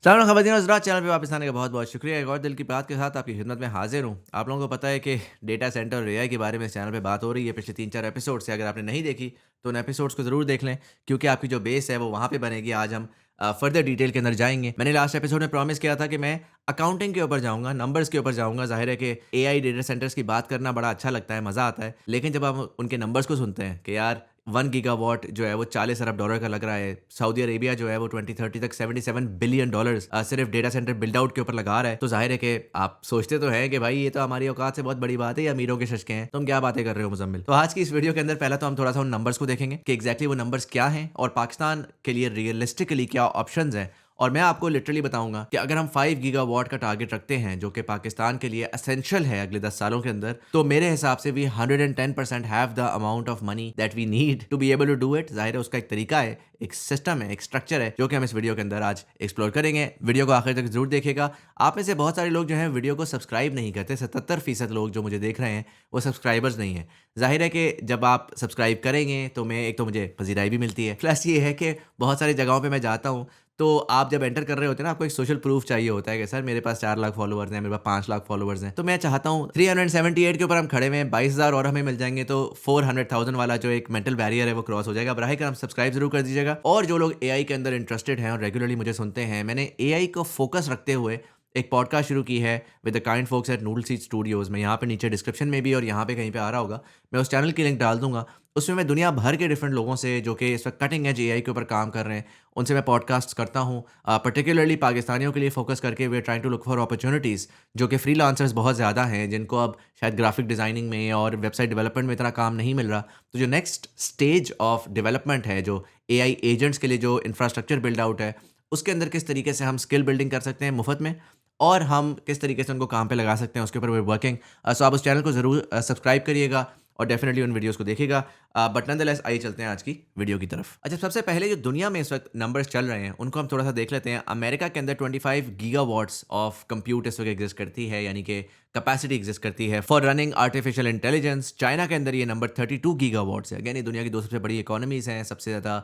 सामने खबरदीन हज़रात चैनल पे वापस आने का बहुत बहुत शुक्रिया। एक और दिल की बात के साथ आपकी खिदमत में हाजिर हूँ। आप लोगों को पता है कि डेटा सेंटर और एआई के बारे में इस चैनल पे बात हो रही है पिछले 3-4 एपिसोड से। अगर आपने नहीं देखी तो उन एपिसोड्स को ज़रूर देख लें, क्योंकि आपकी जो बेस है वो वहाँ पे बनेगी। आज हम फर्दर डिटेल के अंदर जाएँगे। मैंने लास्ट एपिसोड में प्रॉमिस किया था कि मैं अकाउंटिंग के ऊपर जाऊँगा, नंबर्स के ऊपर जाऊँगा। ज़ाहिर है कि एआई डेटा सेंटर्स की बात करना बड़ा अच्छा लगता है, मज़ा आता है। लेकिन जब हम उनके नंबर्स को सुनते हैं कि यार 1 गीगावाट जो है वो $40 अरब का लग रहा है। सऊदी अरेबिया जो है वो 2030 तक $77 बिलियन सिर्फ डेटा सेंटर बिल्ड आउट के ऊपर लगा रहा है। तो ज़ाहिर है कि आप सोचते तो हैं कि भाई ये तो हमारी औकात से बहुत बड़ी बात है, ये अमीरों के शशके हैं। तुम क्या बातें कर रहे हो मुज़म्मिल? तो आज की इस वीडियो के अंदर पहले तो हम थोड़ा-सा उन नंबर्स को देखेंगे कि एग्ज़ैक्टली वो नंबर्स क्या हैं और पाकिस्तान के लिए रियलिस्टिकली क्या ऑप्शंस हैं। और मैं आपको लिटरली बताऊँगा कि अगर हम 5 गीगावाट का टारगेट रखते हैं, जो कि पाकिस्तान के लिए एसेंशियल है अगले 10 सालों के अंदर, तो मेरे हिसाब से we 110% have the amount of money that we need to be able to do it. ज़ाहिर है उसका एक तरीका है, एक सिस्टम है, एक स्ट्रक्चर है, जो कि हम इस वीडियो के अंदर आज एक्सप्लोर करेंगे। वीडियो को आखिर तक ज़रूर देखिएगा। आप में से बहुत सारे लोग जो हैं वीडियो को सब्सक्राइब नहीं करते। 77% लोग जो मुझे देख रहे हैं वो सब्सक्राइबर्स नहीं हैं। ज़ाहिर है कि जब आप सब्सक्राइब करेंगे तो मैं एक तो मुझे पज़ीराई भी मिलती है, प्लस ये है कि बहुत सारी जगहों पे मैं जाता हूँ, तो आप जब एंटर कर रहे होते हैं ना, आपको एक सोशल प्रूफ चाहिए होता है कि सर मेरे पास 4 लाख फॉलोवर्स हैं, मेरे पास 5 लाख फॉलोवर्स हैं। तो मैं चाहता हूँ 378 के ऊपर हम खड़े हुए हैं, 22,000 और हमें मिल जाएँगे तो 400,000 वाला जो एक मेंटल बैरियर है वो क्रॉस हो जाएगा। बराए करम सब्सक्राइब ज़रूर कर दीजिएगा। और जो लोग एआई के अंदर इंटरेस्टेड हैं और रेगुलरली मुझे सुनते हैं, मैंने एआई को फोकस रखते हुए एक पॉडकास्ट शुरू की है with the kind folks at noodle seed studios में। यहाँ पे नीचे डिस्क्रिप्शन में भी और यहाँ पे कहीं पे आ रहा होगा, मैं उस चैनल की लिंक डाल दूँगा। उसमें मैं दुनिया भर के डिफरेंट लोगों से जो कि इस वक्त कटिंग एज एआई के ऊपर काम कर रहे हैं, उनसे मैं पॉडकास्ट करता हूँ। पर्टिकुलरली पाकिस्तानियों के लिए फोकस करके we are trying to look for opportunities, जो कि फ्रीलांसर्स बहुत ज़्यादा हैं जिनको अब शायद ग्राफिक डिज़ाइनिंग में और वेबसाइट डेवलपमेंट में इतना काम नहीं मिल रहा। तो जो नेक्स्ट स्टेज ऑफ डेवलपमेंट है, जो एआई एजेंट्स के लिए जो इंफ्रास्ट्रक्चर बिल्ड आउट है, उसके अंदर किस तरीके से हम स्किल बिल्डिंग कर सकते हैं मुफ्त में, और हम किस तरीके से उनको काम पे लगा सकते हैं, उसके ऊपर वी आर वर्किंग। सो आप उस चैनल को ज़रूर सब्सक्राइब करिएगा और डेफिनेटली उन वीडियोस को देखिएगा। बट नॉनदलेस आइए चलते हैं आज की वीडियो की तरफ। अच्छा, सबसे पहले जो दुनिया में इस वक्त नंबर्स चल रहे हैं उनको हम थोड़ा सा देख लेते हैं। अमेरिका के अंदर 25 गीगावाट्स ऑफ कंप्यूट इस वक्त एग्जिस्ट करती है, यानी कि कैपेसिटी एग्जिस्ट करती है for running artificial intelligence. China के अंदर ये नंबर 32 गीगावाट्स है। अगेन ये दुनिया की दो सबसे बड़ी इकोनॉमीज़ हैं, सबसे ज़्यादा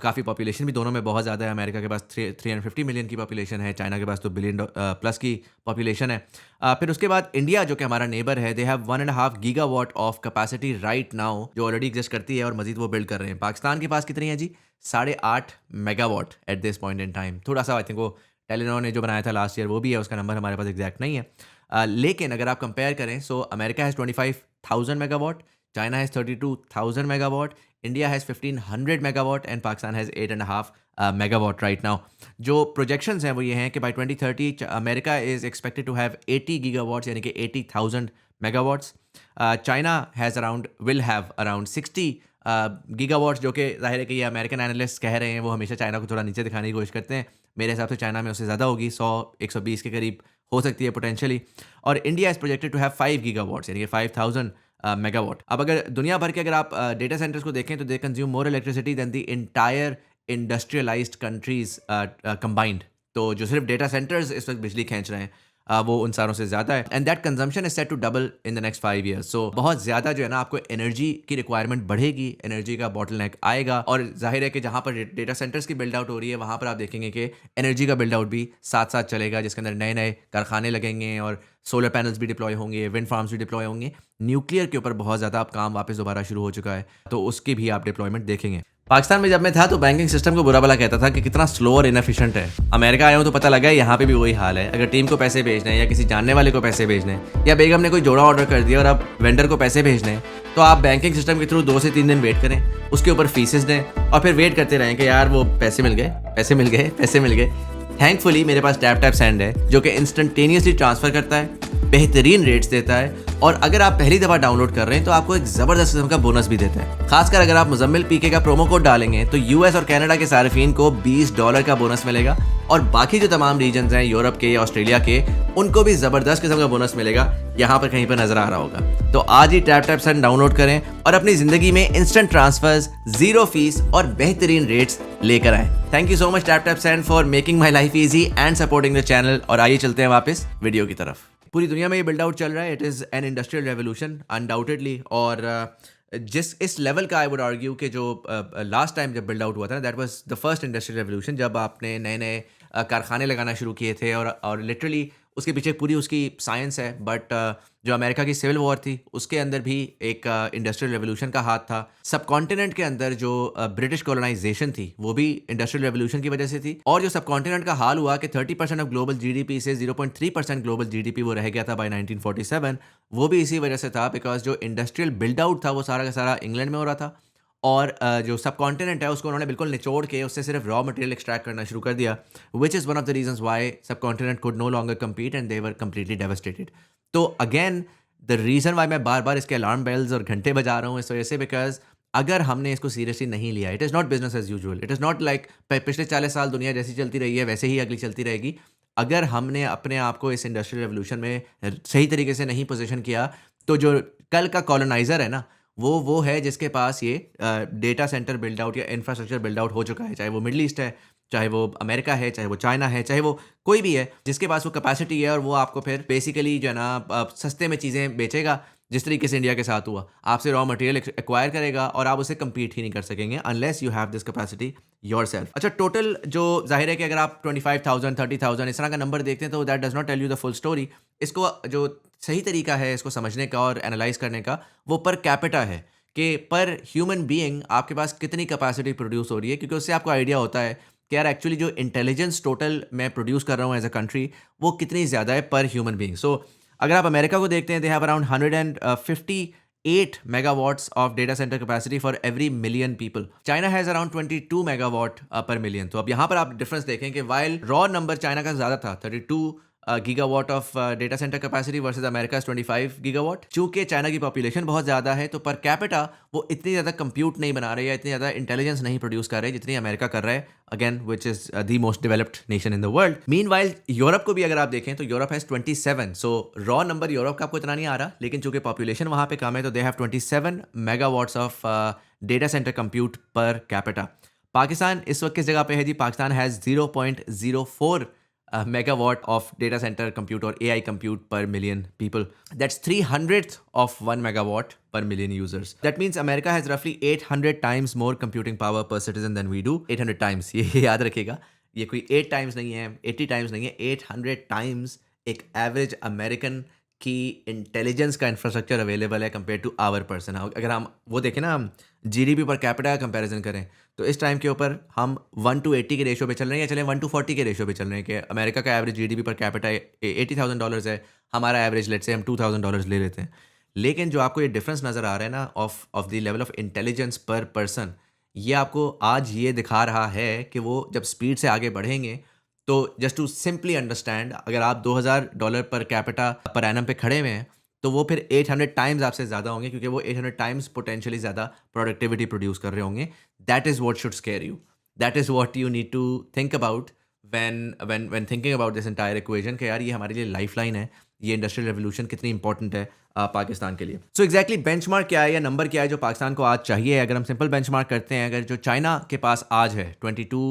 काफ़ी पॉपुलेशन भी दोनों में बहुत ज़्यादा है। अमेरिका के पास 350 मिलियन की पॉपुलेशन है, चाइना के पास तो बिलियन प्लस की पॉपुलेशन है। फिर उसके बाद इंडिया जो कि हमारा नेबर है, they have 1.5 gigawatt of capacity right now, जो ऑलरेडी एग्जिस्ट करती है और मजीद वो बिल्ड कर रहे हैं। पाकिस्तान के पास कितनी है जी? 8.5 megawatt at this point in time. थोड़ा सा आई थिंक वो टेलीनॉर ने जो बनाया था लास्ट ईयर वो भी है, उसका नंबर हमारे पास एग्जैक्ट नहीं है। लेकिन अगर आप कंपेयर करें, so America has 25,000 megawatt, China has 32,000 megawatt, India has 1500 megawatt and Pakistan has 8.5 megawatt right now. जो प्रोजेक्शंस हैं वो ये हैं कि by 2030 America is expected to have 80 gigawatts, यानी कि 80,000 megawatts. China has around will have around 60 gigawatts, जो कि ज़ाहिर है कि ये अमेरिकन एनालिस्ट कह रहे हैं, वो हमेशा चाइना को थोड़ा नीचे दिखाने की कोशिश करते हैं। मेरे हिसाब से चाइना में उससे ज़्यादा होगी, 100-120 के करीब हो सकती है पोटेंशियली। और India is projected to have 5 gigawatts, यानी कि 5,000 मेगावाट। अब अगर दुनिया भर के अगर आप डेटा सेंटर्स को देखें तो they consume more electricity than the entire industrialised countries combined. तो जो सिर्फ डेटा सेंटर्स इस वक्त बिजली खींच रहे हैं, वो उन सारों से ज़्यादा है। And that consumption is set to double in the next 5 years. So बहुत ज़्यादा जो है ना, आपको एनर्जी की रिक्वायरमेंट बढ़ेगी, एनर्जी का बॉटलनेक आएगा। और जाहिर है कि जहाँ पर डेटा सेंटर्स की बिल्ड आउट हो रही है, वहाँ पर आप देखेंगे कि एनर्जी का बिल्ड आउट भी साथ साथ चलेगा, जिसके अंदर नए नए कारखाने लगेंगे और सोलर पैनल्स भी डिप्लॉय होंगे, विंड फार्म्स भी डिप्लॉय होंगे। न्यूक्लियर के ऊपर बहुत ज़्यादा अब काम वापस दोबारा शुरू हो चुका है, तो उसकी भी आप डिप्लॉयमेंट देखेंगे। पाकिस्तान में जब मैं था तो बैंकिंग सिस्टम को बुरा भला कहता था कि कितना स्लो और इनएफिशिएंट है। अमेरिका आया हूँ तो पता लगा है यहाँ पे भी वही हाल है। अगर टीम को पैसे भेजने हैं या किसी जानने वाले को पैसे भेजने हैं, या बेगम ने कोई जोड़ा ऑर्डर कर दिया और अब वेंडर को पैसे भेजने हैं, तो आप बैंकिंग सिस्टम के थ्रू 2 से 3 दिन वेट करें, उसके ऊपर फीसेस दें और फिर वेट करते रहें कि यार वो पैसे मिल गए, पैसे मिल गए, पैसे मिल गए। थैंकफुली मेरे पास टैप सेंड है, जो कि इंस्टेंटेनियसली ट्रांसफ़र करता है, बेहतरीन रेट्स देता है, और अगर आप पहली दफ़ा डाउनलोड कर रहे हैं तो आपको एक ज़बरदस्त किस्म का बोनस भी देता है। खासकर अगर आप मुज़म्मिल पीके का प्रोमो कोड डालेंगे तो यूएस और कनाडा के सार्फिन को $20 का बोनस मिलेगा, और बाकी जो तमाम रीजन्स हैं यूरोप के, ऑस्ट्रेलिया के, उनको भी ज़बरदस्त किस्म का बोनस मिलेगा। यहाँ पर कहीं पर नज़र आ रहा होगा। तो आज ही टैप सेंड डाउनलोड करें और अपनी ज़िंदगी में इंस्टेंट ट्रांसफर्स, ज़ीरो फीस और बेहतरीन रेट्स लेकर आएँ। Thank you so much tap send for making my life easy and supporting the channel. और आइए चलते हैं वापस वीडियो की तरफ। पूरी दुनिया में ये बिल्ड आउट चल रहा है। It is an industrial revolution undoubtedly. और जिस इस लेवल का आई वुड आर्ग्यू कि जो लास्ट टाइम जब बिल्ड आउट हुआ था ना, that was the first industrial revolution, जब आपने नए नए कारखाने लगाना शुरू किए थे और लिटरली उसके पीछे पूरी उसकी साइंस है। बट जो अमेरिका की सिविल वॉर थी उसके अंदर भी एक इंडस्ट्रियल रेवोल्यूशन का हाथ था। सब कॉन्टिनेंट के अंदर जो ब्रिटिश कॉलोनाइजेशन थी वो भी इंडस्ट्रियल रेवोल्यूशन की वजह से थी। और जो सब कॉन्टिनेंट का हाल हुआ कि 30% ऑफ ग्लोबल जीडीपी से 0.3% ग्लोबल जीडीपी वो रह गया था बाय 1947, वो भी इसी वजह से था बिकॉज जो इंडस्ट्रियल बिल्ड आउट था वो सारा का सारा इंग्लैंड में हो रहा था। और जो सब कॉन्टिनेंट है उसको उन्होंने बिल्कुल निचोड़ के उससे सिर्फ रॉ मटेरियल एक्सट्रैक्ट करना शुरू कर दिया, which is one of the reasons why subcontinent could no longer compete and they were completely devastated. तो अगेन द रीज़न वाई मैं बार बार इसके अलार्म बेल्स और घंटे बजा रहा हूँ इस वजह से, बिकॉज अगर हमने इसको सीरियसली नहीं लिया, it is not business as usual, it is not like पिछले 40 साल दुनिया जैसी चलती रही है वैसे ही अगली चलती रहेगी। अगर हमने अपने आप को इस इंडस्ट्रियल रेवोल्यूशन में सही तरीके से नहीं पोजीशन किया, तो जो कल का कॉलोनाइजर है ना, वो है जिसके पास ये डेटा सेंटर बिल्ड आउट या इंफ्रास्ट्रक्चर बिल्ड आउट हो चुका है, चाहे वो मिडल ईस्ट है, चाहे वो अमेरिका है, चाहे वो चाइना है, चाहे वो कोई भी है जिसके पास वो कैपेसिटी है, और वो आपको फिर बेसिकली जो है ना सस्ते में चीज़ें बेचेगा, जिस तरीके से इंडिया के साथ हुआ। आपसे रॉ मटेरियल एक्वायर करेगा और आप उसे कम्पीट ही नहीं कर सकेंगे unless you have this capacity yourself. अच्छा, टोटल जो जाहिर है कि अगर आप 25,000 30,000 इस तरह का नंबर देखते हैं तो that does not tell you the full story. इसको जो सही तरीका है इसको समझने का और एनालाइज करने का, वो पर कैपिटा है कि पर ह्यूमन बीइंग आपके पास कितनी कैपेसिटी प्रोड्यूस हो रही है, क्योंकि उससे आपको आइडिया होता है कि यार एक्चुअली जो इंटेलिजेंस टोटल मैं प्रोड्यूस कर रहा हूँ एज अ कंट्री वो कितनी ज़्यादा है पर ह्यूमन बीइंग। सो अगर आप अमेरिका को देखते हैं, they have around 158 megawatts of data center capacity for every million people. China has around 22 megawatt पर मिलियन। तो अब यहाँ पर आप डिफरेंस देखें कि वाइल रॉ नंबर चाइना का ज़्यादा था, 32 gigawatt of data center capacity versus America 25 gigawatt. चूंकि चाइना की पॉपुलेशन बहुत ज़्यादा है तो पर कैपिटा वो इतनी ज़्यादा कंप्यूट नहीं बना रहे या इतनी ज़्यादा इंटेलिजेंस नहीं प्रोड्यूस कर रहे जितनी अमेरिका कर रहा है, again which is the most developed nation in the world. Meanwhile Europe को भी अगर आप देखें तो Europe has 27। So raw number Europe का आपको इतना नहीं आ रहा, लेकिन चूंकि पॉपुलेशन वहाँ पे कम है तो they have 27 megawatts of data center compute per capita. Pakistan इस वक्त किस जगह पे है जी? Pakistan has 0.04 megawatt of data center compute or AI compute per million people. That's 300th of 1 megawatt per million users. That means America has roughly 800 times more computing power per citizen than we do. 800 times, ये याद रखिएगा, ये कोई 8 times नहीं है, 80 times नहीं है, 800 times एक एवरेज अमेरिकन की इंटेलिजेंस का इंफ्रास्ट्रक्चर अवेलेबल है कंपेयर टू आवर पर्सन। अगर हम वो देखें ना, हम जीडीपी पर कैपिटा का कंपैरिजन करें तो इस टाइम के ऊपर हम 1:80 के रेशो पे चल रहे हैं, या चलें 1:40 के रेशो पे चल रहे हैं कि अमेरिका का एवरेज जीडीपी पर कैपिटा $80,000 है, हमारा एवरेज लेट से हम $2,000 ले लेते हैं। लेकिन जो आपको ये डिफरेंस नज़र आ रहा है ना of the level of intelligence पर पर्सन, ये आपको आज ये दिखा रहा है कि वो जब स्पीड से आगे बढ़ेंगे तो जस्ट टू सिंपली अंडरस्टैंड, अगर आप $2,000 पर कैपिटा पर एनम पे खड़े हुए हैं तो वो फिर 800 टाइम्स आपसे ज़्यादा होंगे, क्योंकि वो 800 टाइम्स पोटेंशियली ज़्यादा प्रोडक्टिविटी प्रोड्यूस कर रहे होंगे। That is what should scare you, that is what you need to think about when thinking about this entire equation कि यार ये हमारे लिए लाइफलाइन है, ये इंडस्ट्रियल रेवोल्यूशन कितनी इंपॉर्टेंट है पाकिस्तान के लिए। सो एग्जैक्टली बेंचमार्क क्या है या नंबर क्या है जो पाकिस्तान को आज चाहिए? अगर हम सिंपल बेंचमार्क करते हैं, अगर जो चाइना के पास आज है 22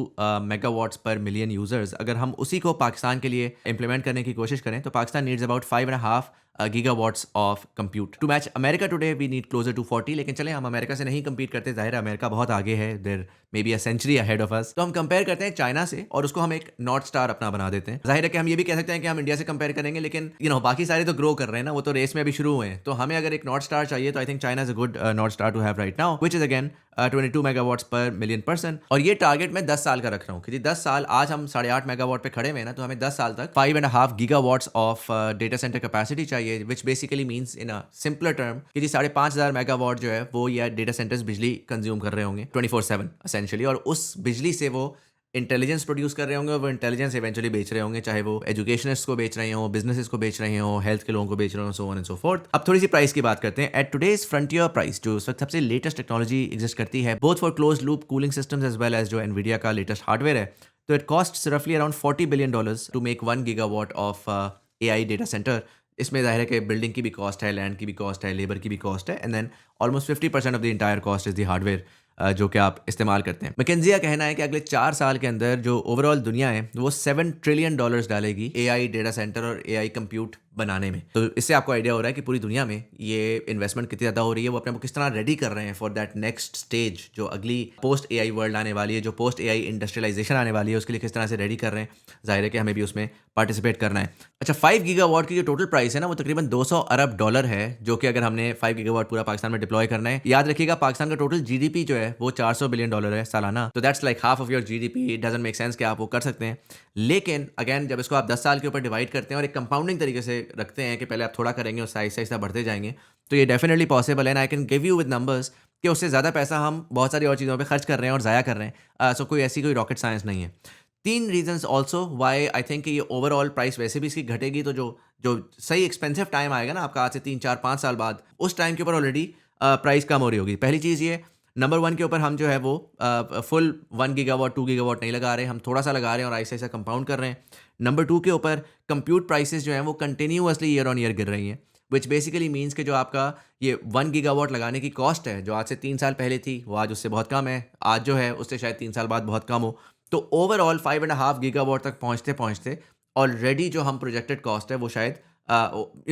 मेगावाट्स पर मिलियन यूजर्स, अगर हम उसी को पाकिस्तान के लिए इंप्लीमेंट करने की कोशिश करें तो Pakistan needs about 5.5 gigawatts of compute to match America today. We need closer to 40। लेकिन चलें, हम अमेरिका से नहीं कंपीट करते, जाहिर है अमेरिका बहुत आगे है, there may be a century ahead of us. तो हम कंपेयर करते हैं चाइना से और उसको हम एक नॉर्थ स्टार अपना बना देते हैं। जाहिर है कि हम ये भी कह सकते हैं कि हम इंडिया से कंपेयर करेंगे, लेकिन बाकी सारे तो ग्रो कर रहे हैं ना, वो तो रेस में अभी शुरू हुए हैं। तो हमें अगर एक नॉर्थ स्टार चाहिए तो I think China is a good north star to have right now, which is again 22 megawatts per million person. और ये टारगेट मैं 10 साल का रख रहा हूँ कि 10 साल, आज हम 8.5 मेगावाट पे खड़े हुए हैं ना, तो हमें 10 साल तक 5.5 gigawatts of data center capacity चाहिए, which basically means in a simpler term कि 5,500 मेगावाट जो है वो या डेटा सेंटर्स बिजली कंज्यूम कर रहे होंगे 24/7 एसेंशियली, और उस बिजली से वो इंटेलिजेंस प्रोड्यूस कर रहे होंगे और वो इंटेलिजेंस इवेंचुअली बेच रहे होंगे, चाहे वो एजुकेशनिस्ट को बेच रहे हों, बिजनेसेस को बेच रहे हों, हेल्थ के लोगों को बेच रहे हों, so on and so fourth. अब थोड़ी सी प्राइस की बात करते हैं। एट टुडेज फ्रंटियर प्राइस, जो सबसे लेटेस्ट टेक्नोलॉजी एग्जिस्ट करती है both for close loop cooling systems as well as जो एनवीडिया का लेटेस्ट हार्डवेयर है, तो इट कॉस्ट रफली around $40 billion to make 1 gigawatt of AI data center. इसमें जाहिर है कि बिल्डिंग की भी कॉस्ट है, लैंड की भी कॉस्ट है, लेबर की भी कॉस्ट है, and then almost 50% of the entire cost is the hardware जो कि आप इस्तेमाल करते हैं। मैकेंजी का कहना है कि अगले 4 साल के अंदर जो ओवरऑल दुनिया है वो $7 ट्रिलियन डालेगी AI डेटा सेंटर और AI कंप्यूट बनाने में। तो इससे आपको आइडिया हो रहा है कि पूरी दुनिया में ये इन्वेस्टमेंट कितनी ज़्यादा हो रही है, वो अपने आप को किस तरह रेडी कर रहे हैं फॉर दैट नेक्स्ट स्टेज जो अगली पोस्ट एआई वर्ल्ड आने वाली है, जो पोस्ट एआई इंडस्ट्रियलाइजेशन आने वाली है, उसके लिए किस तरह से रेडी कर रहे हैं। ज़ाहिर है कि हमें भी उसमें पार्टिसिपेट करना है। अच्छा, 5 गीगावाट की जो टोटल प्राइस है ना, वो तकरीबन 200 अरब डॉलर है, जो कि अगर हमने 5 गीगावाट पूरा पाकिस्तान में डिप्लॉय करना है, याद रखिएगा पाकिस्तान का टोटल जीडीपी जो है वो $400 बिलियन है सालाना। तो that's like half of your GDP. It doesn't make sense कि आप वो कर सकते हैं। लेकिन अगेन जब इसको आप 10 साल के ऊपर डिवाइड करते हैं और एक कंपाउंडिंग तरीके से रखते हैं कि पहले आप थोड़ा करेंगे और साइज साइज बढ़ते जाएंगे, तो ये डेफिनेटली पॉसिबल है। And I can give you with numbers कि उससे ज़्यादा पैसा हम बहुत सारी और चीज़ों पे खर्च कर रहे हैं और ज़ाया कर रहे हैं। सो कोई ऐसी कोई रॉकेट साइंस नहीं है। 3 reasons also why I think कि ये ओवरऑल प्राइस वैसे भी इसकी घटेगी, तो जो जो सही एक्सपेंसिव टाइम आएगा ना आपका आज से 3, 4, 5 साल बाद, उस टाइम के ऊपर ऑलरेडी प्राइस कम हो रही होगी। पहली चीज़ ये, नंबर 1 के ऊपर हम जो है वो फुल 1 गीगावाट 2 गीगावाट नहीं लगा रहे, हम थोड़ा सा लगा रहे हैं और ऐसा ऐसा कंपाउंड कर रहे हैं। नंबर 2 के ऊपर कंप्यूट प्राइसेस जो हैं वो कंटिन्यूअसली ईयर ऑन ईयर गिर रही हैं, विच बेसिकली मीन्स कि जो आपका ये 1 गीगावाट लगाने की कॉस्ट है, जो आज से 3 साल पहले थी, वो आज उससे बहुत कम है। आज जो है उससे शायद 3 साल बाद बहुत कम हो। तो ओवरऑल 5.5 गीगावाट तक पहुँचते पहुँचते ऑलरेडी जो हम प्रोजेक्टेड कॉस्ट है वो शायद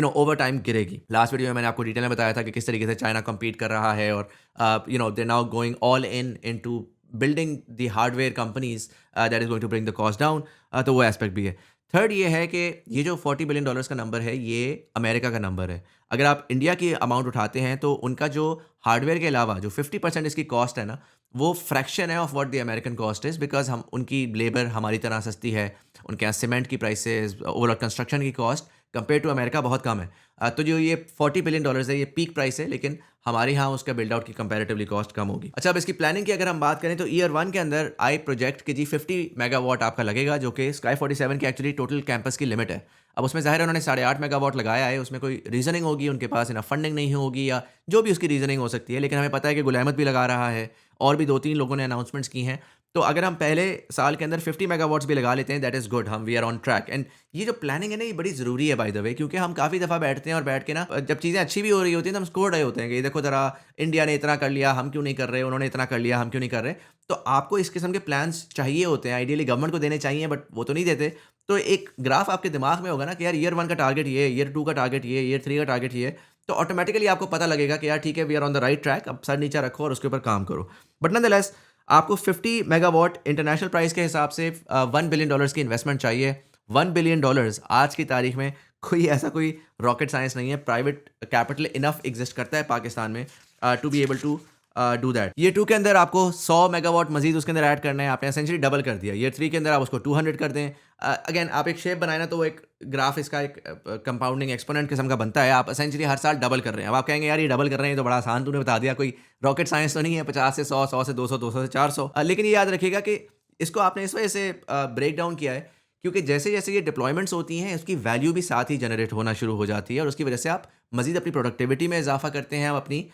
ओवर टाइम गिरेगी। लास्ट वीडियो में मैंने आपको डिटेल में बताया था कि किस तरीके से चाइना कम्पीट कर रहा है और they now going all into building the hardware companies that is going to bring the cost down. तो वो एस्पेक्ट भी है। थर्ड ये है कि ये जो $40 बिलियन का नंबर है, ये अमेरिका का नंबर है। अगर आप इंडिया की अमाउंट उठाते हैं तो उनका जो हार्डवेयर के अलावा जो 50% इसकी कॉस्ट है ना, वो फ्रैक्शन है of what the American cost is, because हम उनकी लेबर हमारी तरह सस्ती है, उनके यहाँ सीमेंट की प्राइसेस, ओवरऑल कंस्ट्रक्शन की कॉस्ट कंपेयर टू अमेरिका बहुत कम है। तो जो ये $40 बिलियन है, ये पीक प्राइस है, लेकिन हमारे यहाँ उसका बिल्ड आउट की कंपैरेटिवली कॉस्ट कम होगी। अच्छा, अब इसकी प्लानिंग की अगर हम बात करें तो ईयर 1 के अंदर आई प्रोजेक्ट कि जी 50 मेगावाट आपका लगेगा, जो कि स्काई 47 की एक्चुअली टोटल कैंपस की लिमिट है। अब उसमें ज़ाहिर है उन्होंने 8.5 मेगावाट लगाया है, उसमें कोई रीजनिंग होगी, उनके पास इनफ फंडिंग नहीं होगी या जो भी उसकी रीजनिंग हो सकती है, लेकिन हमें पता है कि गुल अहमद भी लगा रहा है और भी 2-3 लोगों ने अनाउंसमेंट्स की हैं। तो अगर हम पहले साल के अंदर 50 मेगावाट्स भी लगा लेते हैं, दैट इज़ गुड, हम we are on track. And ये जो प्लानिंग है ना, ये बड़ी ज़रूरी है बाय द वे, क्योंकि हम काफ़ी दफ़ा बैठते हैं और बैठ के ना जब चीज़ें अच्छी भी हो रही होती हैं तो हम स्कोर रहे होते हैं कि देखो ज़रा इंडिया ने इतना कर लिया, हम क्यों नहीं कर रहे, उन्होंने इतना कर लिया, हम क्यों नहीं कर रहे। तो आपको इस किस्म के प्लान्स चाहिए होते हैं, आइडियली गवर्नमेंट को देने चाहिए, बट वो तो नहीं देते। तो एक ग्राफ आपके दिमाग में होगा ना कि यार ईयर 1 का टारगेट ये है, ईयर 2 का टारगेट ये है, ईयर 3 का टारगेट ये है, तो ऑटोमेटिकली आपको पता लगेगा कि यार ठीक है, we are on the right track, अब सर नीचे रखो और उसके ऊपर काम करो। बट नॉनदलेस आपको 50 मेगावाट इंटरनेशनल प्राइस के हिसाब से $1 बिलियन की इन्वेस्टमेंट चाहिए। $1 बिलियन आज की तारीख में कोई ऐसा कोई रॉकेट साइंस नहीं है। प्राइवेट कैपिटल इनफ एग्जिस्ट करता है पाकिस्तान में to be able to do that. Year 2 के अंदर आपको 100 मेगावाट मजीद उसके अंदर ऐड करना है, आपने एसेंशियली डबल कर दिया। ईयर 3 के अंदर आप उसको 200 कर दें। अगेन आप एक शेप बनाए ना, तो वो एक ग्राफ इसका एक कंपाउंडिंग एक्सपोनेंट किस्म का बनता है। आप एसेंशियली हर साल डबल कर रहे हैं। अब आप कहेंगे यार ये डबल कर रहे हैं तो बड़ा आसान तूने बता दिया, कोई रॉकेट साइंस तो नहीं है, 50 से 100, 100 से 200, 200 से 400। लेकिन ये याद रखिएगा कि इसको आपने इस वजह से ब्रेक डाउन किया है क्योंकि जैसे जैसे ये डिप्लॉयमेंट्स होती हैं, उसकी वैल्यू भी साथ ही जनरेट होना शुरू हो जाती है और उसकी वजह से आप मजीद अपनी प्रोडक्टिविटी में इजाफा करते हैं। आप अपनी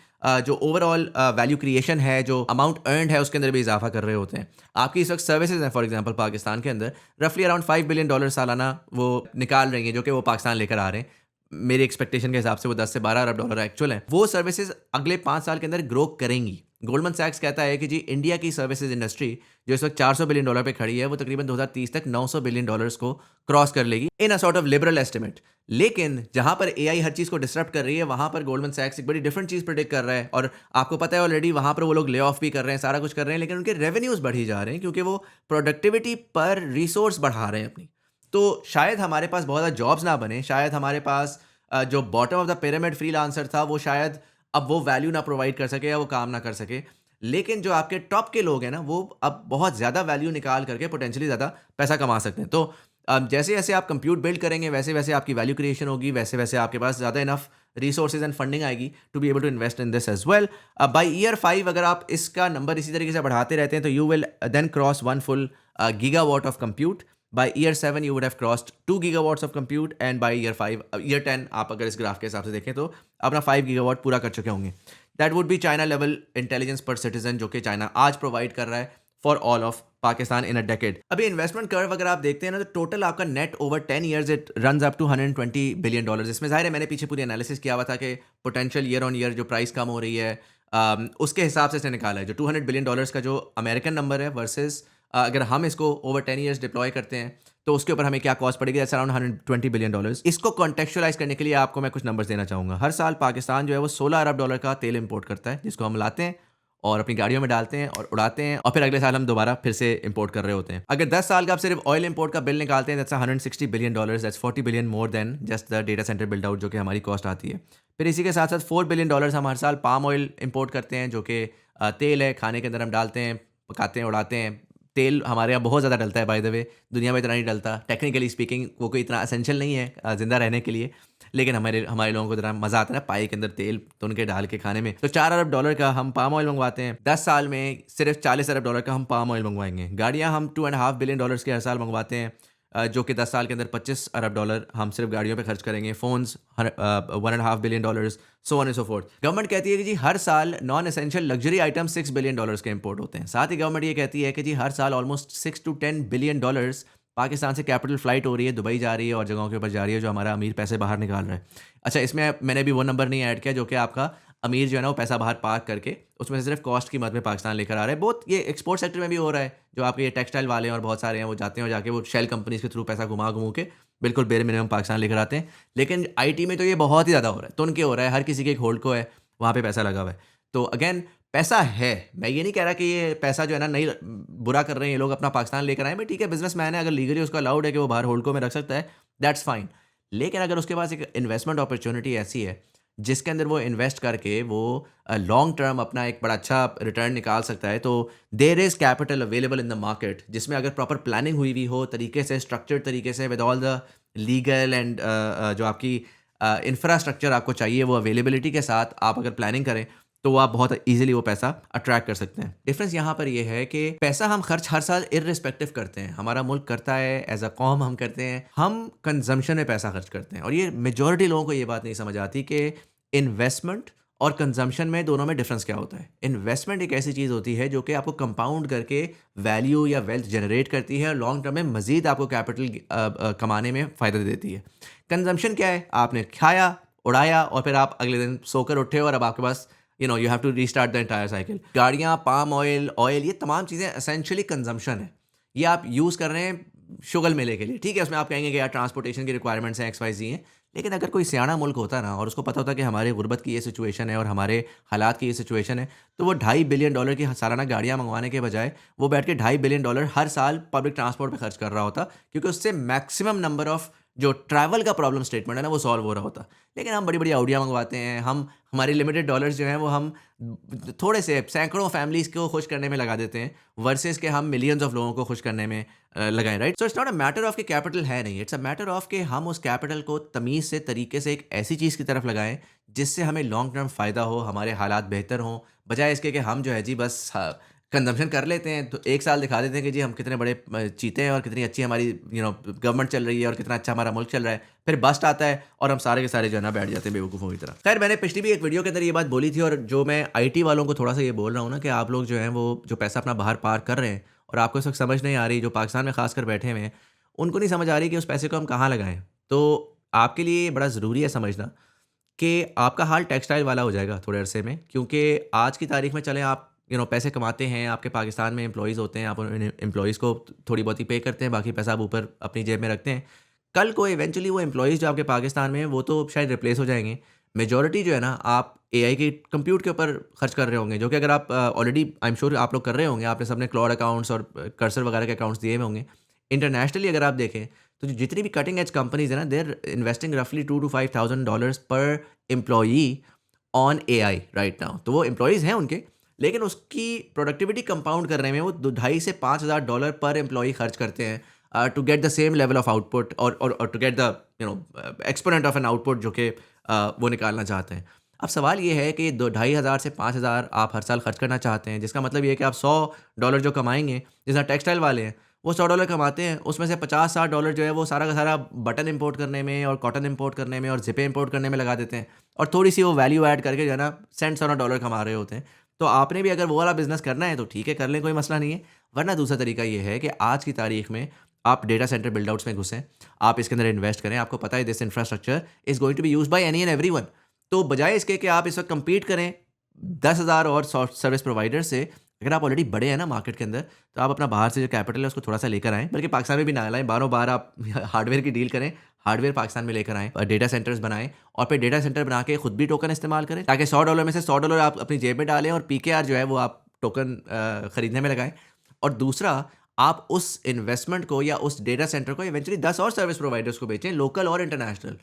जो ओवरऑल वैल्यू क्रिएशन है, जो अमाउंट अर्नड है, उसके अंदर भी इजाफा कर रहे होते हैं। आपकी इस वक्त सर्विसेज हैं, फॉर एग्जांपल पाकिस्तान के अंदर रफली अराउंड $5 बिलियन सालाना वो निकाल रही हैं, जो कि वो पाकिस्तान लेकर आ रहे हैं। मेरी एक्सपेक्टेशन के हिसाब से वो 10 से 12 अरब डॉलर एक्चुअल है। वो सर्विसेज अगले 5 साल के अंदर ग्रो करेंगी। गोल्डमन सैक्स कहता है कि जी इंडिया की सर्विसेज इंडस्ट्री जो इस वक्त $400 बिलियन पे खड़ी है, वो तकरीबन 2030 तक $900 बिलियन को क्रॉस कर लेगी in a sort of liberal estimate. लेकिन जहां पर एआई हर चीज को डिस्टर्ब कर रही है, वहां पर गोल्डमन सैक्स एक बड़ी डिफरेंट चीज प्रेडिक्ट कर रहा है। और आपको पता है ऑलरेडी वहां पर वो लोग ले ऑफ भी कर रहे हैं, सारा कुछ कर रहे हैं, लेकिन उनके रेवेन्यूज बढ़ी जा रहे हैं क्योंकि वो प्रोडक्टिविटी पर रिसोर्स बढ़ा रहे हैं अपनी। तो शायद हमारे पास बहुत ज़्यादा जॉब्स ना बने, शायद हमारे पास जो bottom of the pyramid freelancer था वो शायद अब वो वैल्यू ना प्रोवाइड कर सके या वो काम ना कर सके। लेकिन जो आपके टॉप के लोग हैं ना, वो अब बहुत ज़्यादा वैल्यू निकाल करके पोटेंशियली ज़्यादा पैसा कमा सकते हैं। तो जैसे जैसे आप कंप्यूट बिल्ड करेंगे, वैसे वैसे आपकी वैल्यू क्रिएशन होगी, वैसे वैसे आपके पास ज़्यादा इनफ रिसोर्सेज एंड फंडिंग आएगी to be able to invest in this as well. By year 5 अगर आप इसका नंबर इसी तरीके से बढ़ाते रहते हैं तो you will then cross 1 full gigawatt of compute. By year 7 you would have crossed 2 gigawatts of compute and by year 5 year 10 आप अगर इस ग्राफ के हिसाब से देखें तो अपना 5 गीगावाट पूरा कर चुके होंगे। That would be China level intelligence per citizen, जो कि चाइना आज प्रोवाइड कर रहा है for all of Pakistan in a decade. अभी इन्वेस्टमेंट कर्व अगर आप देखते हैं ना, तो टोटल आपका net over 10 years it runs up to $120 billion. इसमें ज़ाहिर है मैंने पीछे पूरी एनालिसिस किया हुआ था कि पोटेंशियल ईयर ऑन ईयर जो प्राइस कम हो रही है उसके हिसाब से इसने निकाला है। जो $200 बिलियन का जो अमेरिकन नंबर है वर्सेस अगर हम इसको ओवर 10 ईयर्स डिप्लॉय करते हैं तो उसके ऊपर हमें क्या कॉस्ट पड़ेगी, दैट्स अराउंड $120 बिलियन। इसको कॉन्टेक्चुअलाइज करने के लिए आपको मैं कुछ नंबर्स देना चाहूँगा। हर साल पाकिस्तान जो है वो $16 अरब का तेल इंपोर्ट करता है, जिसको हम लाते हैं और अपनी गाड़ियों में डालते हैं और उड़ाते हैं, और फिर अगले साल हम दोबारा फिर से इंपोर्ट कर रहे होते हैं। अगर 10 साल का आप सिर्फ ऑयल इंपोर्ट का बिल निकालते हैं, that's $160 billion, that's 40 billion more than just the data centre build out जो कि हमारी कॉस्ट आती है। फिर इसी के साथ साथ $4 बिलियन हम हर साल पाम ऑयल इंपोर्ट करते हैं, जो कि तेल है, खाने के अंदर हम डालते हैं, पकाते हैं, उड़ाते हैं। तेल हमारे यहाँ बहुत ज़्यादा डलता है, बाय द वे दुनिया में इतना नहीं डलता। टेक्निकली स्पीकिंग वो कोई इतना एसेंशियल नहीं है ज़िंदा रहने के लिए, लेकिन हमारे हमारे लोगों को इतना मज़ा आता है ना पाई के अंदर तेल तुन के डाल के खाने में। तो $4 अरब का हम पाम ऑयल मंगवाते हैं। 10 साल में सिर्फ $40 अरब का हम पाम ऑयल मंगवाएंगे। गाड़ियाँ हम $2.5 बिलियन के हर साल मंगवाते हैं, जो कि 10 साल के अंदर $25 अरब हम सिर्फ गाड़ियों पे खर्च करेंगे। Phones $1.5 billion, so on and so fourth. Government कहती है कि जी हर साल non essential luxury item $6 billion के इंपोर्ट होते हैं। साथ ही गवर्नमेंट ये कहती है कि जी हर साल ऑलमोस्ट $6 to $10 बिलियन पाकिस्तान से कैपिटल फ्लाइट हो रही है, दुबई जा रही है और जगहों के ऊपर जा रही है, जो हमारा अमीर पैसे बाहर निकाल रहा है। अच्छा, इसमें मैंने भी वो नंबर नहीं ऐड किया जो कि आपका अमीर जो है ना वो पैसा बाहर पार्क करके उसमें से सिर्फ कॉस्ट की मद में पाकिस्तान लेकर आ रहा है। बहुत ये एक्सपोर्ट सेक्टर में भी हो रहा है, जो आपके ये टेक्सटाइल वाले हैं और बहुत सारे हैं, वो जाते हैं और जाके वो शेल कंपनीज के थ्रू पैसा घुमा घुमू के बिल्कुल बेरे मिनिमम पाकिस्तान लेकर आते हैं। लेकिन आईटी में तो ये बहुत ही ज़्यादा हो रहा है, तो उनके हो रहा है, हर किसी के एक होल्ड को है, वहाँ पे पैसा लगा हुआ है। तो अगेन पैसा है, मैं ये नहीं कह रहा कि ये पैसा जो है ना नहीं बुरा कर रहे हैं ये लोग अपना पाकिस्तान लेकर आए, भाई ठीक है, बिजनेसमैन है, अगर लीगली उसको अलाउड है कि वो बाहर होल्ड को में रख सकता है, दैट्स फाइन। लेकिन अगर उसके पास एक इन्वेस्टमेंट अपॉर्चुनिटी ऐसी है जिसके अंदर वो इन्वेस्ट करके वो लॉन्ग टर्म अपना एक बड़ा अच्छा रिटर्न निकाल सकता है, तो there is capital available in the market, जिसमें अगर प्रॉपर प्लानिंग हुई हुई हो तरीके से, स्ट्रक्चर्ड तरीके से, with all the legal and जो आपकी इंफ्रास्ट्रक्चर आपको चाहिए वो अवेलेबिलिटी के साथ आप अगर प्लानिंग करें तो वो आप बहुत ईजिली वो पैसा अट्रैक्ट कर सकते हैं। डिफरेंस यहाँ पर ये है कि पैसा हम खर्च हर साल इर्रिस्पेक्टिव करते हैं, हमारा मुल्क करता है, एज अ कौम हम करते हैं, हम कंजम्पशन में पैसा खर्च करते हैं। और ये मेजॉरिटी लोगों को ये बात नहीं समझ आती कि इन्वेस्टमेंट और कंजम्पशन में दोनों में डिफरेंस क्या होता है। इन्वेस्टमेंट एक ऐसी चीज़ होती है जो कि आपको कंपाउंड करके वैल्यू या वेल्थ जनरेट करती है और लॉन्ग टर्म में मजीद आपको कैपिटल कमाने में फ़ायदा देती है। कंजम्पशन क्या है, आपने खाया, उड़ाया और फिर आप अगले दिन सोकर उठे और अब आपके पास you have to restart the entire cycle. गाड़ियाँ, पाम ऑयल, ये तमाम चीज़ें एसेंशियली कंजम्पशन है। ये आप यूज़ कर रहे हैं शुगल मेले के लिए, ठीक है, उसमें आप कहेंगे कि यार ट्रांसपोर्टेशन की रिक्वायरमेंट्स हैं, XYZ हैं। लेकिन अगर कोई सियाना मुल्क होता ना और उसको पता होता कि हमारे गुर्बत की ये सिचुएशन है और हमारे हालात की ये सिचुएशन है, तो वो $2.5 बिलियन की सालाना गाड़ियाँ मंगवाने के बजाय वो बैठ के $2.5 बिलियन हर साल पब्लिक ट्रांसपोर्ट पे खर्च कर रहा होता, क्योंकि उससे मैक्सिमम नंबर ऑफ जो ट्रैवल का प्रॉब्लम स्टेटमेंट है ना वो सॉल्व हो रहा होता। लेकिन हम बड़ी-बड़ी ऑडियाँ मंगवाते हैं, हम हमारे लिमिटेड डॉलर्स जो हैं वो हम थोड़े से सैकड़ों फैमिलीज़ को खुश करने में लगा देते हैं, वर्सेस के हम मिलियंस ऑफ लोगों को खुश करने में लगाएँ, right? So it's not a matter of कि कैपिटल है नहीं, इट्स अ मैटर ऑफ कि हम उस कैपिटल को तमीज़ से, तरीके से एक ऐसी चीज़ की तरफ लगाएँ जिससे हमें लॉन्ग टर्म फ़ायदा हो, हमारे हालात बेहतर हों, बजाय इसके कि हम जो है जी बस कंज़म्पशन कर लेते हैं, तो 1 साल दिखा देते हैं कि जी हम कितने बड़े चीते हैं और कितनी अच्छी हमारी गवर्नमेंट चल रही है और कितना अच्छा हमारा मुल्क चल रहा है। फिर बस्ट आता है और हम सारे के सारे जो है ना बैठ जाते हैं बेवकूफ़ों की तरह। खैर, मैंने पिछली भी एक वीडियो के अंदर ये बात बोली थी और जो मैं आईटी वालों को थोड़ा-सा ये बोल रहा हूँ ना कि आप लोग जो हैं वो जो पैसा अपना बाहर पार्क कर रहे हैं और आपको इस वक़्त समझ नहीं आ रही, जो पाकिस्तान में ख़ासकर बैठे हुए हैं, उनको नहीं समझ आ रही कि उस पैसे को हम कहाँ लगाएँ। तो आपके लिए ये बड़ा ज़रूरी है समझना कि आपका हाल टेक्सटाइल वाला हो जाएगा थोड़े अरसे में, क्योंकि आज की तारीख में चलें आप पैसे कमाते हैं, आपके पाकिस्तान में एम्प्लॉइज़ होते हैं, आप उन एम्प्लॉइज़ को थोड़ी बहुत ही पे करते हैं, बाकी पैसा आप ऊपर अपनी जेब में रखते हैं। कल को इवेंचुअली वो एम्प्लॉइज़ जो आपके पाकिस्तान में हैं वो तो शायद रिप्लेस हो जाएंगे। मेजॉरिटी जो है ना आप एआई की कंप्यूट के ऊपर खर्च कर रहे होंगे, जो कि अगर आप ऑलरेडी आई एम श्योर आप लोग कर रहे होंगे, आपने सबने क्लाउड अकाउंट्स और कर्सर वगैरह के अकाउंट्स दिए हुए होंगे। इंटरनेशनली अगर आप देखें तो जितनी भी कटिंग एज कंपनीज है ना, दे आर इन्वेस्टिंग रफली $2,000 to $5,000 पर employee on AI right now. तो वो एम्प्लॉइज़ हैं उनके, लेकिन उसकी प्रोडक्टिविटी कंपाउंड करने में वो 2,500 से $5,000 पर एम्प्लॉई खर्च करते हैं to get the same level of output और to get the exponent of an output जो कि वो निकालना चाहते हैं। अब सवाल ये है कि 2,500 से 5,000 आप हर साल खर्च करना चाहते हैं, जिसका मतलब ये है कि आप $100 जो कमाएंगे, जैसा टेक्सटाइल वाले हैं वो $100 कमाते हैं, उसमें से $50-60 जो है वो सारा का सारा बटन इंपोर्ट करने में और कॉटन इंपोर्ट करने में और ज़िपें इंपोर्ट करने में लगा देते हैं और थोड़ी सी वो वैल्यू ऐड करके जो है ना सेंट्स ऑन अ डॉलर कमा रहे होते हैं। तो आपने भी अगर वो वाला बिज़नेस करना है तो ठीक है, कर लें, कोई मसला नहीं है। वरना दूसरा तरीका ये है कि आज की तारीख में आप डेटा सेंटर बिल्ड आउट्स में घुसें, आप इसके अंदर इन्वेस्ट करें। आपको पता है this infrastructure is going to be used by any and everyone. तो बजाय इसके कि आप इस वक्त कम्पीट करें 10,000 और सर्विस प्रोवाइडर से, अगर आप ऑलरेडी बड़े हैं ना मार्केट के अंदर, तो आप अपना बाहर से जो कैपिटल है उसको थोड़ा-सा लेकर आएँ, बल्कि पाकिस्तान में भी ना लाएँ, बारों-बार आप हार्डवेयर की डील करें, हार्डवेयर पाकिस्तान में लेकर आएँ, डेटा सेंटर्स बनाएँ और फिर डेटा सेंटर बना के खुद भी टोकन इस्तेमाल करें, ताकि $100 में से $100 आप अपनी जेब में डालें और पीकेआर जो है वो आप टोकन खरीदने में लगाएँ। और दूसरा, आप उस इन्वेस्टमेंट को या उस डेटा सेंटर को इवेंचुअली 10 और सर्विस प्रोवाइडर्स को बेचें, लोकल और इंटरनेशनल।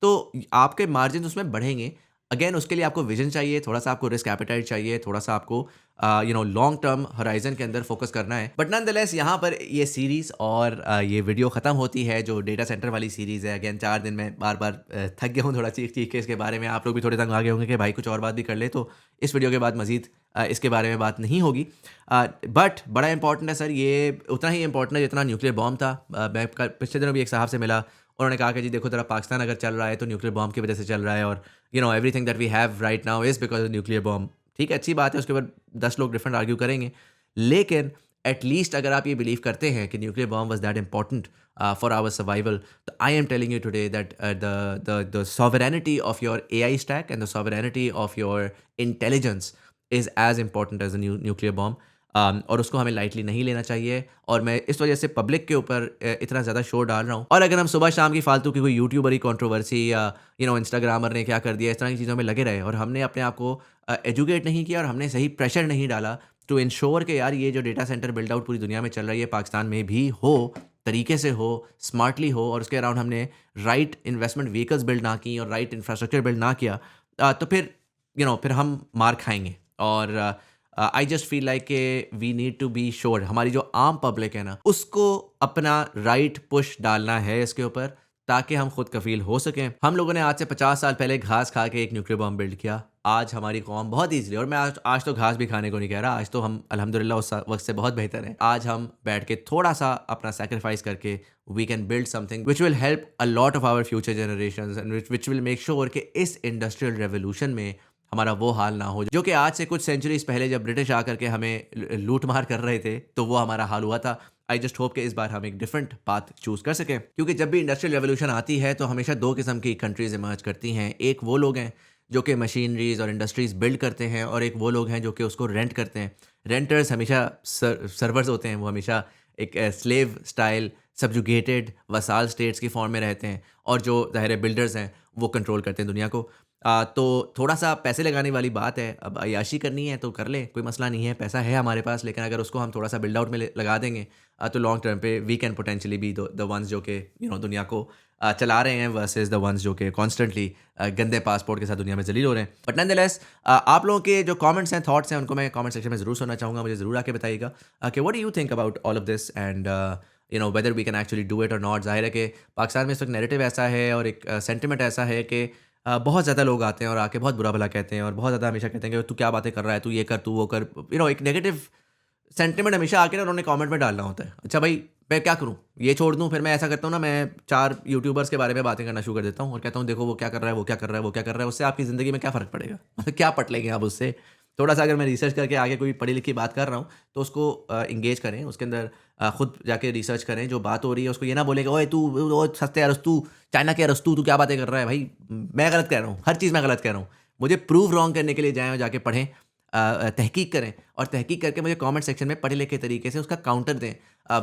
तो आपके मार्जिन उसमें बढ़ेंगे। अगेन उसके लिए आपको विज़न चाहिए, थोड़ा-सा आपको रिस्क एपेटाइट चाहिए, थोड़ा-सा आपको लॉन्ग टर्म होराइज़न के अंदर फ़ोकस करना है। बट नॉनदलेस यहाँ पर ये सीरीज़ और ये वीडियो ख़त्म होती है, जो डेटा सेंटर वाली सीरीज़ है। अगेन 4 दिन में बार-बार थक गया हूँ थोड़ा चीख-चीख के इसके बारे में। आप लोग भी थोड़े तंग आ गए होंगे कि भाई कुछ और बात भी कर ले, तो इस वीडियो के बाद मज़ीद इसके बारे में बात नहीं होगी। बट बड़ा इंपॉर्टेंट है सर, ये उतना ही इंपॉर्टेंट है जितना न्यूक्लियर बॉम्ब था। मैं पिछले दिनों भी एक साहब से मिला, उन्होंने कहा कि जी देखो ज़रा, पाकिस्तान अगर चल रहा है तो न्यूक्लियर बॉम्ब की वजह से चल रहा है, और everything that we have right now is because of nuclear bomb. ठीक है, अच्छी बात है, उसके ऊपर 10 लोग डिफरेंट आर्ग्यू करेंगे। लेकिन एट लीस्ट अगर आप ये बिलीव करते हैं कि nuclear bomb was that important for our survival, तो I am telling you today that the sovereignty of your AI stack and the sovereignty of your intelligence is as important as a nuclear bomb. और उसको हमें lightly नहीं लेना चाहिए, और मैं इस वजह से पब्लिक के ऊपर इतना ज़्यादा शोर डाल रहा हूँ। और अगर हम सुबह शाम की फालतू की कोई यूट्यूबर की कंट्रोवर्सी या इंस्टाग्रामर ने क्या कर दिया, इस तरह की चीज़ों में लगे रहे और हमने अपने आप को एजुकेट नहीं किया और हमने सही प्रेशर नहीं डाला टू इंश्योर कि यार ये जो डेटा सेंटर बिल्ड आउट पूरी दुनिया में चल रही है, पाकिस्तान में भी हो, तरीके से हो, स्मार्टली हो, और उसके अराउंड हमने राइट इन्वेस्टमेंट व्हीकल्स बिल्ड ना की और राइट इंफ्रास्ट्रक्चर बिल्ड ना किया, तो फिर फिर हम मार खाएँगे। और आई जस्ट फील लाइक के we need to be sure, हमारी जो आम पब्लिक है ना, उसको अपना राइट पुश डालना है इसके ऊपर, ताकि हम खुद कफील हो सकें। हम लोगों ने आज से 50 साल पहले घास खा के एक न्यूक्लियर बॉम्ब बिल्ड किया। आज हमारी कौम बहुत ईज़िली, और मैं आज तो घास भी खाने को नहीं कह रहा, आज तो हम अल्हम्दुलिल्लाह उस वक़्त से बहुत बेहतर हैं। आज हम बैठ के थोड़ा-सा अपना सैक्रिफाइस करके we can build something which will help a lot of our future generations and which will make sure कि इस इंडस्ट्रियल रेवोल्यूशन में हमारा वो हाल ना हो जो कि आज से कुछ सेंचुरीज़ पहले जब ब्रिटिश आकर के हमें लूट मार कर रहे थे, तो वो हमारा हाल हुआ था। आई जस्ट होप कि इस बार हम एक डिफरेंट पाथ चूज़ कर सकें, क्योंकि जब भी इंडस्ट्रियल रेवोल्यूशन आती है तो हमेशा 2 किस्म की कंट्रीज़ इमर्ज करती हैं। एक वो लोग हैं जो कि मशीनरीज़ और इंडस्ट्रीज़ बिल्ड करते हैं, और एक वो लोग हैं जो कि उसको रेंट करते हैं। रेंटर्स हमेशा सर्वर्स होते हैं, वो हमेशा एक slave style subjugated vassal states की फॉर्म में रहते हैं, और जो ज़ाहिर है बिल्डर्स हैं वो कंट्रोल करते हैं दुनिया को। तो थोड़ा-सा पैसे लगाने वाली बात है। अब अय्याशी करनी है तो कर लें, कोई मसला नहीं है, पैसा है हमारे पास, लेकिन अगर उसको हम थोड़ा-सा बिल्ड आउट में लगा देंगे, तो लॉन्ग टर्म पे we can potentially be the ones जो कि दुनिया को चला रहे हैं, वर्सेस द वन्स जो कि कॉन्स्टेंटली गंदे पासपोर्ट के साथ दुनिया में ज़लील हो रहे हैं। बट नॉनदलेस आप लोगों के जो कमेंट्स हैं, थॉट्स हैं, उनको मैं कमेंट सेक्शन में ज़रूर सुनना चाहूँगा। मुझे ज़रूर आके बताइएगा कि what do you think about all of this, and whether we can actually do it और नॉट। ज़ाहिर है कि पाकिस्तान में इस वक्त नैरेटिव ऐसा है और एक सेंटिमेंट ऐसा है कि बहुत ज़्यादा लोग आते हैं और आके बहुत बुरा-भला कहते हैं, और बहुत ज़्यादा हमेशा कहते हैं कि तू क्या बातें कर रहा है, तू ये कर, तू वो कर। एक नेगेटिव सेंटिमेंट हमेशा आके ना उन्होंने कमेंट में डालना होता है। अच्छा भाई, मैं क्या करूँ? ये छोड़ दूँ? फिर मैं ऐसा करता हूँ ना, मैं 4 यूट्यूबर्स के बारे में बातें करना शुरू कर देता हूँ और कहता हूँ देखो वो क्या कर रहा है, वो क्या कर रहा है, वो क्या कर रहा है। उससे आपकी ज़िंदगी में क्या फ़र्क पड़ेगा? मतलब क्या पट लेंगे आप उससे? थोड़ा-सा अगर मैं रिसर्च करके आगे कोई पढ़ी-लिखी बात कर रहा हूँ, तो उसको एंगेज करें, उसके अंदर खुद जाके रिसर्च करें, जो बात हो रही है उसको ये ना बोलें कि ओए तू ओ सस्ते अरस्तू, चाइना के अरस्तू, तू क्या बातें कर रहा है? भाई मैं गलत कह रहा हूँ, हर चीज़ मैं गलत कह रहा हूँ। मुझे प्रूव रॉन्ग करने के लिए जाएँ और जाके पढ़ें, तहकीक करें, और तहकीक करके मुझे कमेंट सेक्शन में पढ़े लिखे तरीके से उसका काउंटर दें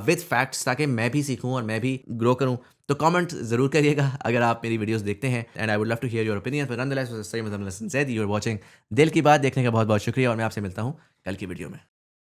विद फैक्ट्स, ताकि मैं भी सीखूँ और मैं भी ग्रो करूँ। तो कमेंट ज़रूर करिएगा अगर आप मेरी वीडियोस देखते हैं, and I would love to hear your opinion. Nonetheless, सही मतलब यू आर वाचिंग दिल की बात देखने का बहुत बहुत शुक्रिया, और मैं आपसे मिलता हूँ कल की वीडियो में।